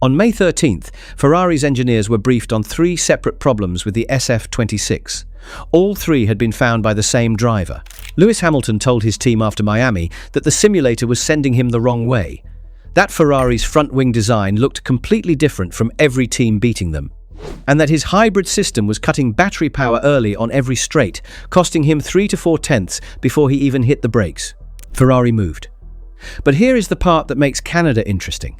On May 13th, Ferrari's engineers were briefed on 3 separate problems with the SF26. All 3 had been found by the same driver. Lewis Hamilton told his team after Miami that the simulator was sending him the wrong way. That Ferrari's front wing design looked completely different from every team beating them, and that his hybrid system was cutting battery power early on every straight, costing him 3 to 4 tenths before he even hit the brakes. Ferrari moved. But here is the part that makes Canada interesting.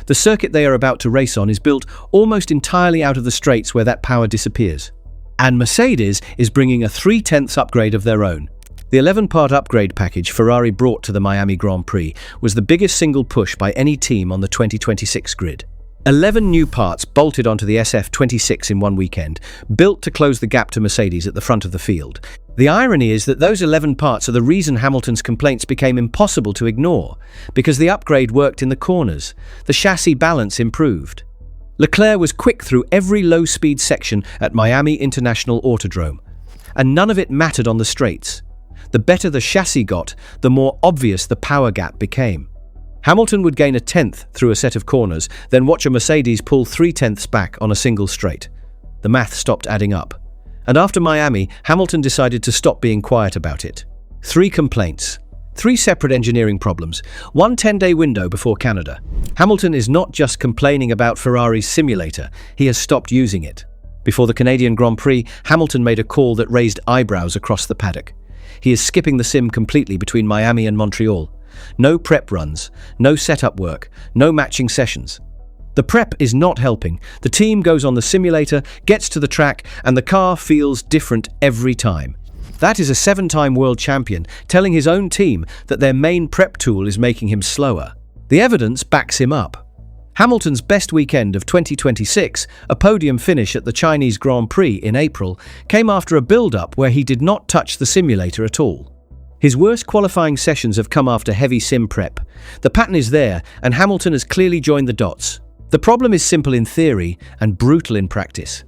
The circuit they are about to race on is built almost entirely out of the straights where that power disappears. And Mercedes is bringing a 3/10 upgrade of their own. The 11-part upgrade package Ferrari brought to the Miami Grand Prix was the biggest single push by any team on the 2026 grid. 11 new parts bolted onto the SF26 in one weekend, built to close the gap to Mercedes at the front of the field. The irony is that those 11 parts are the reason Hamilton's complaints became impossible to ignore, because the upgrade worked in the corners. The chassis balance improved. Leclerc was quick through every low-speed section at Miami International Autodrome, and none of it mattered on the straights. The better the chassis got, the more obvious the power gap became. Hamilton would gain a tenth through a set of corners, then watch a Mercedes pull 3/10 back on a single straight. The math stopped adding up. And after Miami, Hamilton decided to stop being quiet about it. 3 complaints. 3 separate engineering problems. 1 10-day window before Canada. Hamilton is not just complaining about Ferrari's simulator, he has stopped using it. Before the Canadian Grand Prix, Hamilton made a call that raised eyebrows across the paddock. He is skipping the sim completely between Miami and Montreal. No prep runs, no setup work, no matching sessions. The prep is not helping. The team goes on the simulator, gets to the track, and the car feels different every time. That is a 7-time world champion telling his own team that their main prep tool is making him slower. The evidence backs him up. Hamilton's best weekend of 2026, a podium finish at the Chinese Grand Prix in April, came after a build-up where he did not touch the simulator at all. His worst qualifying sessions have come after heavy sim prep. The pattern is there, and Hamilton has clearly joined the dots. The problem is simple in theory and brutal in practice.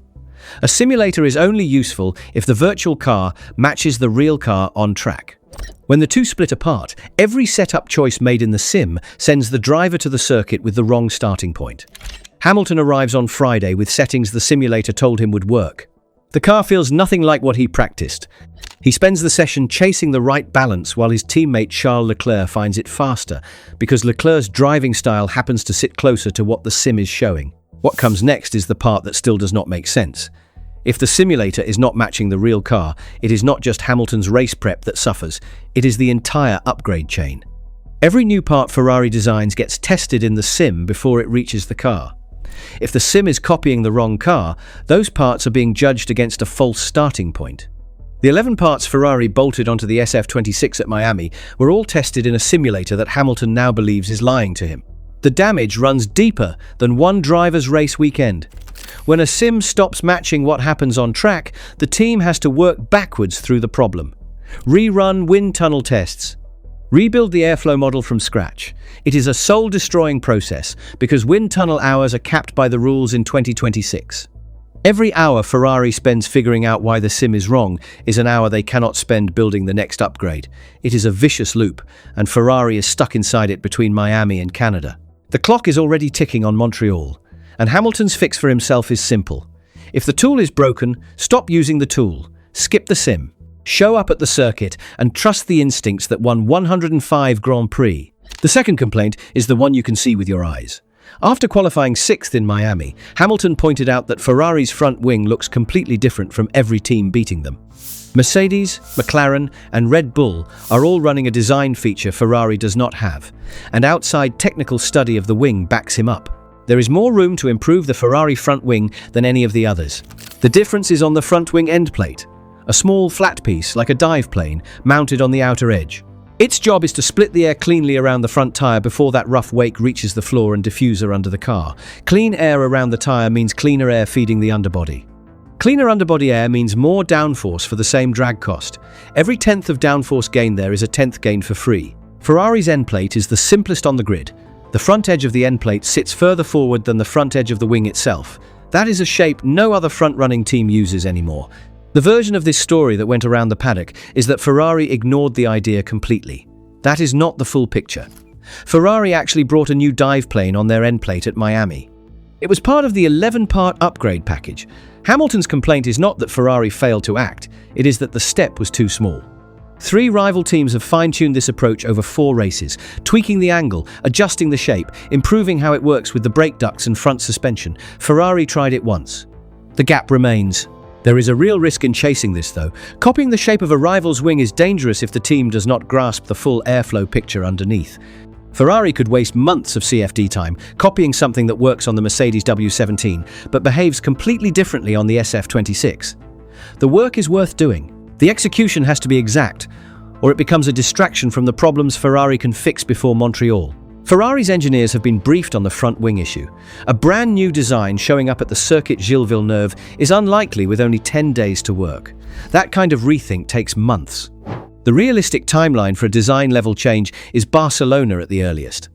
A simulator is only useful if the virtual car matches the real car on track. When the two split apart, every setup choice made in the sim sends the driver to the circuit with the wrong starting point. Hamilton arrives on Friday with settings the simulator told him would work. The car feels nothing like what he practiced. He spends the session chasing the right balance while his teammate Charles Leclerc finds it faster, because Leclerc's driving style happens to sit closer to what the sim is showing. What comes next is the part that still does not make sense. If the simulator is not matching the real car, it is not just Hamilton's race prep that suffers, it is the entire upgrade chain. Every new part Ferrari designs gets tested in the sim before it reaches the car. If the sim is copying the wrong car, those parts are being judged against a false starting point. The 11 parts Ferrari bolted onto the SF26 at Miami were all tested in a simulator that Hamilton now believes is lying to him. The damage runs deeper than one driver's race weekend. When a sim stops matching what happens on track, the team has to work backwards through the problem. Rerun wind tunnel tests. Rebuild the airflow model from scratch. It is a soul-destroying process because wind tunnel hours are capped by the rules in 2026. Every hour Ferrari spends figuring out why the sim is wrong is an hour they cannot spend building the next upgrade. It is a vicious loop, and Ferrari is stuck inside it between Miami and Canada. The clock is already ticking on Montreal, and Hamilton's fix for himself is simple. If the tool is broken, stop using the tool, skip the sim, show up at the circuit, and trust the instincts that won 105 Grand Prix. The second complaint is the one you can see with your eyes. After qualifying 6th in Miami, Hamilton pointed out that Ferrari's front wing looks completely different from every team beating them. Mercedes, McLaren, and Red Bull are all running a design feature Ferrari does not have, and outside technical study of the wing backs him up. There is more room to improve the Ferrari front wing than any of the others. The difference is on the front wing end plate, a small flat piece like a dive plane mounted on the outer edge. Its job is to split the air cleanly around the front tyre before that rough wake reaches the floor and diffuser under the car. Clean air around the tyre means cleaner air feeding the underbody. Cleaner underbody air means more downforce for the same drag cost. Every tenth of downforce gain there is a tenth gain for free. Ferrari's end plate is the simplest on the grid. The front edge of the end plate sits further forward than the front edge of the wing itself. That is a shape no other front-running team uses anymore. The version of this story that went around the paddock is that Ferrari ignored the idea completely. That is not the full picture. Ferrari actually brought a new dive plane on their end plate at Miami. It was part of the 11-part upgrade package. Hamilton's complaint is not that Ferrari failed to act, it is that the step was too small. 3 rival teams have fine-tuned this approach over 4 races, tweaking the angle, adjusting the shape, improving how it works with the brake ducts and front suspension. Ferrari tried it once. The gap remains. There is a real risk in chasing this, though. Copying the shape of a rival's wing is dangerous if the team does not grasp the full airflow picture underneath. Ferrari could waste months of CFD time copying something that works on the Mercedes W17, but behaves completely differently on the SF26. The work is worth doing. The execution has to be exact, or it becomes a distraction from the problems Ferrari can fix before Montreal. Ferrari's engineers have been briefed on the front wing issue. A brand new design showing up at the Circuit Gilles Villeneuve is unlikely with only 10 days to work. That kind of rethink takes months. The realistic timeline for a design-level change is Barcelona at the earliest.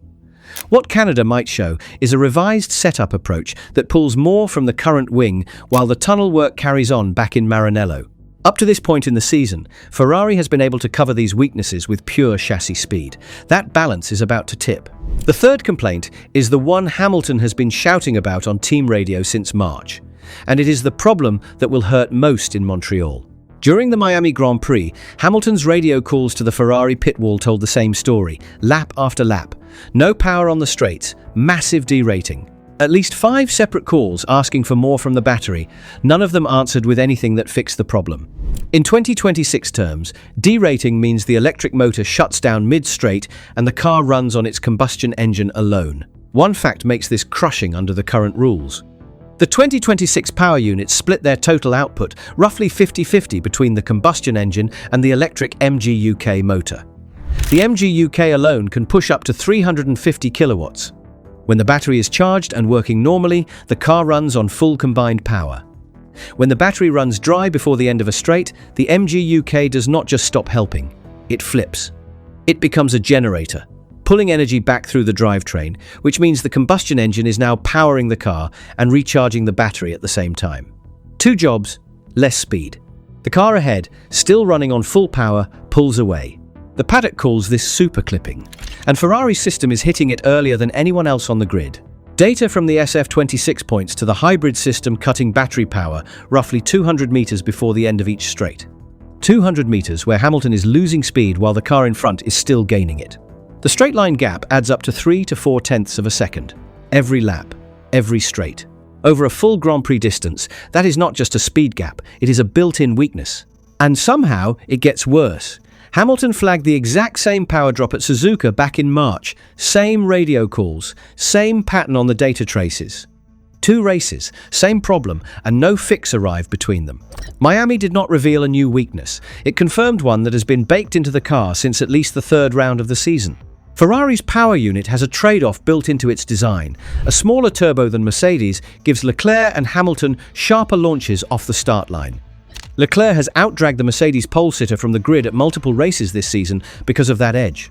What Canada might show is a revised setup approach that pulls more from the current wing while the tunnel work carries on back in Maranello. Up to this point in the season, Ferrari has been able to cover these weaknesses with pure chassis speed. That balance is about to tip. The third complaint is the one Hamilton has been shouting about on team radio since March, and it is the problem that will hurt most in Montreal. During the Miami Grand Prix, Hamilton's radio calls to the Ferrari pit wall told the same story, lap after lap. No power on the straights, massive derating. At least 5 separate calls asking for more from the battery, none of them answered with anything that fixed the problem. In 2026 terms, derating means the electric motor shuts down mid-straight and the car runs on its combustion engine alone. One fact makes this crushing under the current rules. The 2026 power units split their total output roughly 50-50 between the combustion engine and the electric MGU-K motor. The MGU-K alone can push up to 350 kilowatts. When the battery is charged and working normally, the car runs on full combined power. When the battery runs dry before the end of a straight, the MGU-K does not just stop helping, it flips. It becomes a generator, pulling energy back through the drivetrain, which means the combustion engine is now powering the car and recharging the battery at the same time. 2 jobs, less speed. The car ahead, still running on full power, pulls away. The paddock calls this super clipping, and Ferrari's system is hitting it earlier than anyone else on the grid. Data from the SF26 points to the hybrid system cutting battery power roughly 200 meters before the end of each straight. 200 meters where Hamilton is losing speed while the car in front is still gaining it. The straight line gap adds up to 3 to 4 tenths of a second. Every lap, every straight. Over a full Grand Prix distance, that is not just a speed gap, it is a built-in weakness. And somehow, it gets worse. Hamilton flagged the exact same power drop at Suzuka back in March. Same radio calls, same pattern on the data traces. 2 races, same problem, and no fix arrived between them. Miami did not reveal a new weakness. It confirmed one that has been baked into the car since at least the 3rd round of the season. Ferrari's power unit has a trade-off built into its design. A smaller turbo than Mercedes gives Leclerc and Hamilton sharper launches off the start line. Leclerc has outdragged the Mercedes pole-sitter from the grid at multiple races this season because of that edge.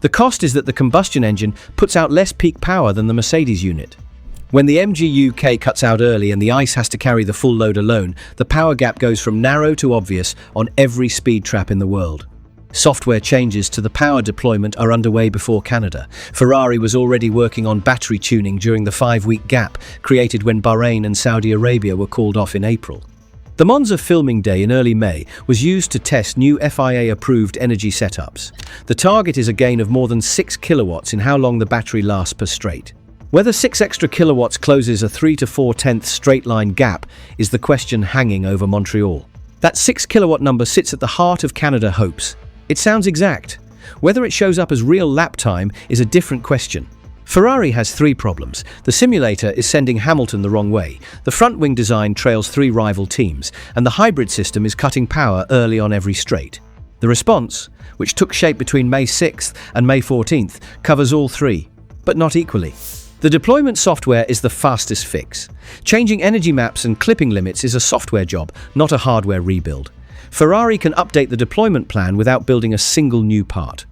The cost is that the combustion engine puts out less peak power than the Mercedes unit. When the MGU-K cuts out early and the ICE has to carry the full load alone, the power gap goes from narrow to obvious on every speed trap in the world. Software changes to the power deployment are underway before Canada. Ferrari was already working on battery tuning during the 5-week gap created when Bahrain and Saudi Arabia were called off in April. The Monza filming day in early May was used to test new FIA-approved energy setups. The target is a gain of more than 6 kilowatts in how long the battery lasts per straight. Whether 6 extra kilowatts closes a 3 to 4 tenths straight line gap is the question hanging over Montreal. That 6 kilowatt number sits at the heart of Canada hopes. It sounds exact. Whether it shows up as real lap time is a different question. Ferrari has 3 problems. The simulator is sending Hamilton the wrong way, the front wing design trails 3 rival teams, and the hybrid system is cutting power early on every straight. The response, which took shape between May 6th and May 14th, covers all 3, but not equally. The deployment software is the fastest fix. Changing energy maps and clipping limits is a software job, not a hardware rebuild. Ferrari can update the deployment plan without building a single new part.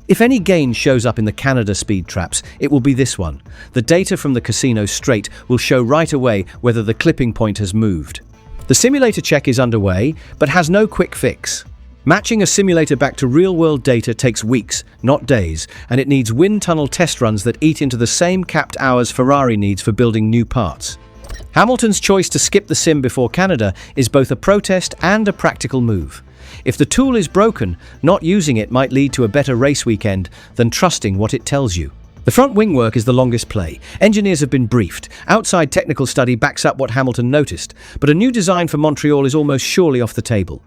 If any gain shows up in the Canada speed traps, it will be this one. The data from the casino straight will show right away whether the clipping point has moved. The simulator check is underway, but has no quick fix. Matching a simulator back to real-world data takes weeks, not days, and it needs wind tunnel test runs that eat into the same capped hours Ferrari needs for building new parts. Hamilton's choice to skip the sim before Canada is both a protest and a practical move. If the tool is broken, not using it might lead to a better race weekend than trusting what it tells you. The front wing work is the longest play. Engineers have been briefed. Outside technical study backs up what Hamilton noticed, but a new design for Montreal is almost surely off the table.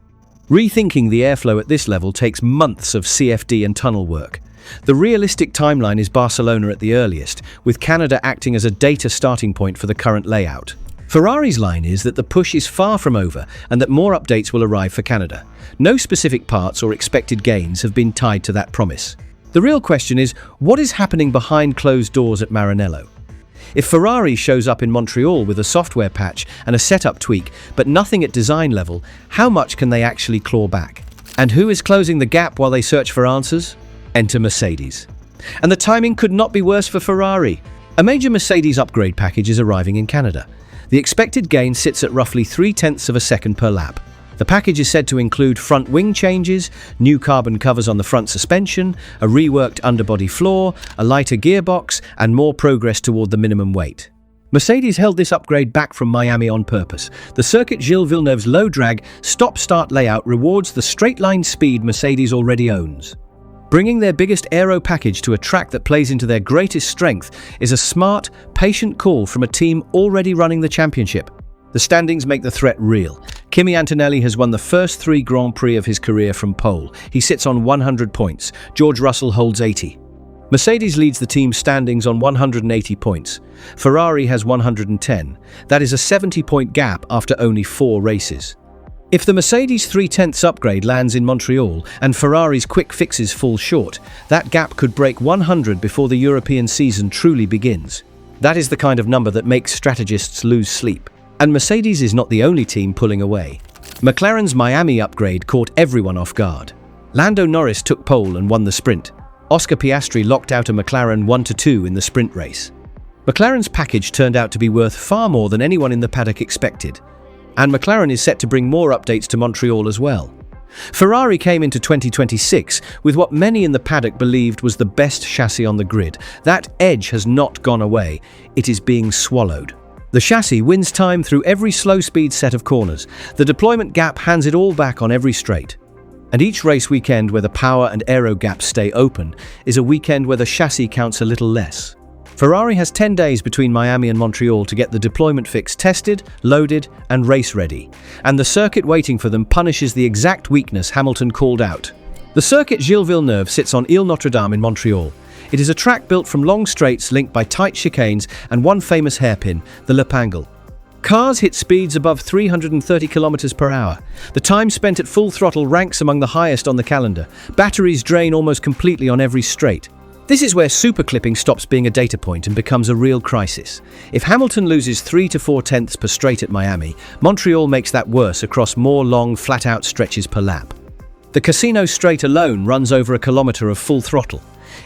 Rethinking the airflow at this level takes months of CFD and tunnel work. The realistic timeline is Barcelona at the earliest, with Canada acting as a data starting point for the current layout. Ferrari's line is that the push is far from over and that more updates will arrive for Canada. No specific parts or expected gains have been tied to that promise. The real question is, what is happening behind closed doors at Maranello? If Ferrari shows up in Montreal with a software patch and a setup tweak, but nothing at design level, how much can they actually claw back? And who is closing the gap while they search for answers? Enter Mercedes. And the timing could not be worse for Ferrari. A major Mercedes upgrade package is arriving in Canada. The expected gain sits at roughly 0.3 of a second per lap. The package is said to include front wing changes, new carbon covers on the front suspension, a reworked underbody floor, a lighter gearbox, and more progress toward the minimum weight. Mercedes held this upgrade back from Miami on purpose. The circuit Gilles Villeneuve's low-drag, stop-start layout rewards the straight-line speed Mercedes already owns. Bringing their biggest aero package to a track that plays into their greatest strength is a smart, patient call from a team already running the championship. The standings make the threat real. Kimi Antonelli has won the first 3 Grand Prix of his career from pole. He sits on 100 points. George Russell holds 80. Mercedes leads the team's standings on 180 points. Ferrari has 110. That is a 70-point gap after only 4 races. If the Mercedes 0.3 upgrade lands in Montreal and Ferrari's quick fixes fall short, that gap could break 100 before the European season truly begins. That is the kind of number that makes strategists lose sleep. And Mercedes is not the only team pulling away. McLaren's Miami upgrade caught everyone off guard. Lando Norris took pole and won the sprint. Oscar Piastri locked out a McLaren 1-2 in the sprint race. McLaren's package turned out to be worth far more than anyone in the paddock expected. And McLaren is set to bring more updates to Montreal as well. Ferrari came into 2026 with what many in the paddock believed was the best chassis on the grid. That edge has not gone away. It is being swallowed. The chassis wins time through every slow-speed set of corners. The deployment gap hands it all back on every straight. And each race weekend where the power and aero gaps stay open is a weekend where the chassis counts a little less. Ferrari has 10 days between Miami and Montreal to get the deployment fix tested, loaded, and race-ready. And the circuit waiting for them punishes the exact weakness Hamilton called out. The circuit Gilles Villeneuve sits on Ile Notre Dame in Montreal. It is a track built from long straights linked by tight chicanes and one famous hairpin, the L'Épingle. Cars hit speeds above 330 km per hour. The time spent at full throttle ranks among the highest on the calendar. Batteries drain almost completely on every straight. This is where superclipping stops being a data point and becomes a real crisis. If Hamilton loses 3 to 4 tenths per straight at Miami, Montreal makes that worse across more long, flat-out stretches per lap. The Casino straight alone runs over a kilometre of full throttle.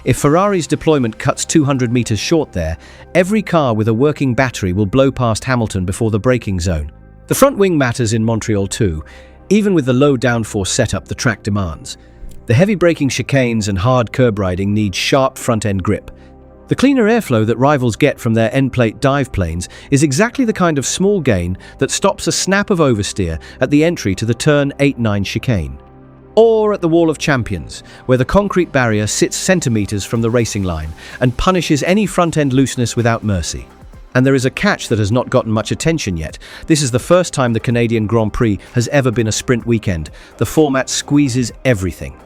If Ferrari's deployment cuts 200 meters short there, every car with a working battery will blow past Hamilton before the braking zone. The front wing matters in Montreal too, even with the low downforce setup the track demands. The heavy braking chicanes and hard curb riding need sharp front-end grip. The cleaner airflow that rivals get from their end-plate dive planes is exactly the kind of small gain that stops a snap of oversteer at the entry to the turn 8-9 chicane. Or at the Wall of Champions, where the concrete barrier sits centimeters from the racing line and punishes any front-end looseness without mercy. And there is a catch that has not gotten much attention yet. This is the first time the Canadian Grand Prix has ever been a sprint weekend. The format squeezes everything.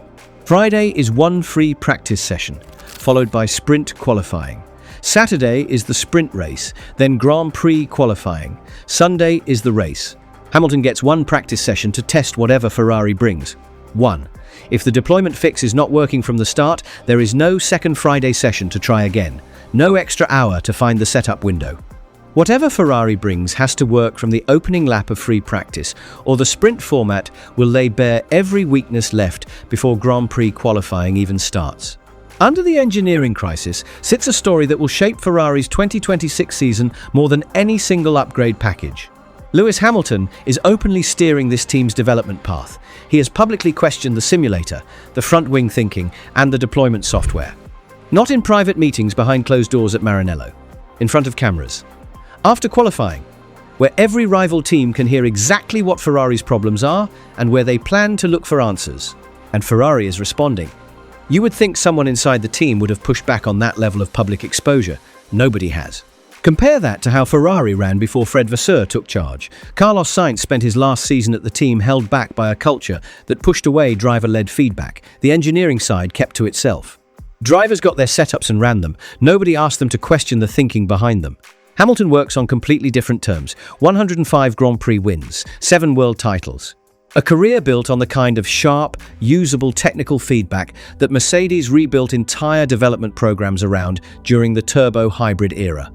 Friday is one free practice session, followed by sprint qualifying. Saturday is the sprint race, then Grand Prix qualifying. Sunday is the race. Hamilton gets one practice session to test whatever Ferrari brings. 1. If the deployment fix is not working from the start, there is no second Friday session to try again. No extra hour to find the setup window. Whatever Ferrari brings has to work from the opening lap of free practice, or the sprint format will lay bare every weakness left before Grand Prix qualifying even starts. Under the engineering crisis sits a story that will shape Ferrari's 2026 season more than any single upgrade package. Lewis Hamilton is openly steering this team's development path. He has publicly questioned the simulator, the front-wing thinking, and the deployment software. Not in private meetings behind closed doors at Maranello, in front of cameras. After qualifying, where every rival team can hear exactly what Ferrari's problems are and where they plan to look for answers. And Ferrari is responding. You would think someone inside the team would have pushed back on that level of public exposure. Nobody has. Compare that to how Ferrari ran before Fred Vasseur took charge. Carlos Sainz spent his last season at the team held back by a culture that pushed away driver-led feedback. The engineering side kept to itself. Drivers got their setups and ran them. Nobody asked them to question the thinking behind them. Hamilton works on completely different terms. 105 Grand Prix wins, 7 world titles. A career built on the kind of sharp, usable technical feedback that Mercedes rebuilt entire development programs around during the turbo hybrid era.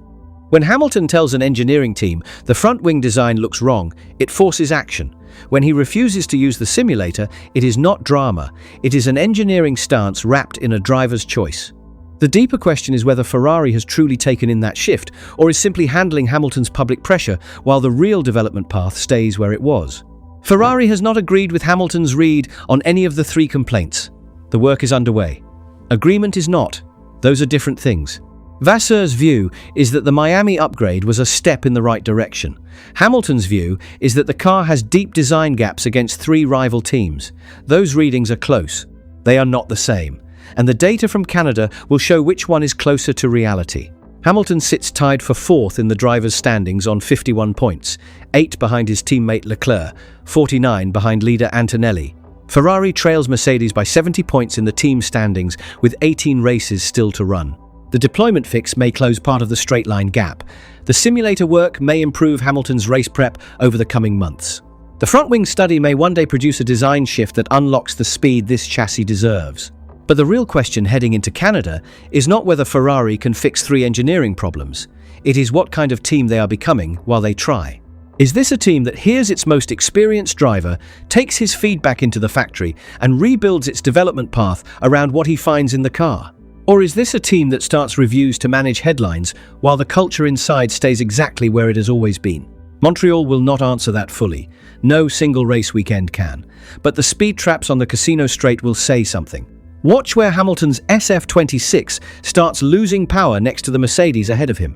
When Hamilton tells an engineering team the front-wing design looks wrong, it forces action. When he refuses to use the simulator, it is not drama. It is an engineering stance wrapped in a driver's choice. The deeper question is whether Ferrari has truly taken in that shift, or is simply handling Hamilton's public pressure while the real development path stays where it was. Ferrari has not agreed with Hamilton's read on any of the 3 complaints. The work is underway. Agreement is not. Those are different things. Vasseur's view is that the Miami upgrade was a step in the right direction. Hamilton's view is that the car has deep design gaps against 3 rival teams. Those readings are close. They are not the same. And the data from Canada will show which one is closer to reality. Hamilton sits tied for 4th in the drivers' standings on 51 points, 8 behind his teammate Leclerc, 49 behind leader Antonelli. Ferrari trails Mercedes by 70 points in the team standings with 18 races still to run. The deployment fix may close part of the straight line gap. The simulator work may improve Hamilton's race prep over the coming months. The front-wing study may one day produce a design shift that unlocks the speed this chassis deserves. But the real question heading into Canada is not whether Ferrari can fix 3 engineering problems. It is what kind of team they are becoming while they try. Is this a team that hears its most experienced driver, takes his feedback into the factory, and rebuilds its development path around what he finds in the car? Or is this a team that starts reviews to manage headlines while the culture inside stays exactly where it has always been? Montreal will not answer that fully. No single race weekend can. But the speed traps on the Casino Straight will say something. Watch where Hamilton's SF26 starts losing power next to the Mercedes ahead of him.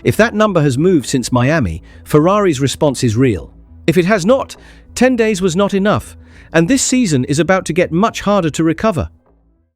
If that number has moved since Miami, Ferrari's response is real. If it has not, 10 days was not enough, and this season is about to get much harder to recover.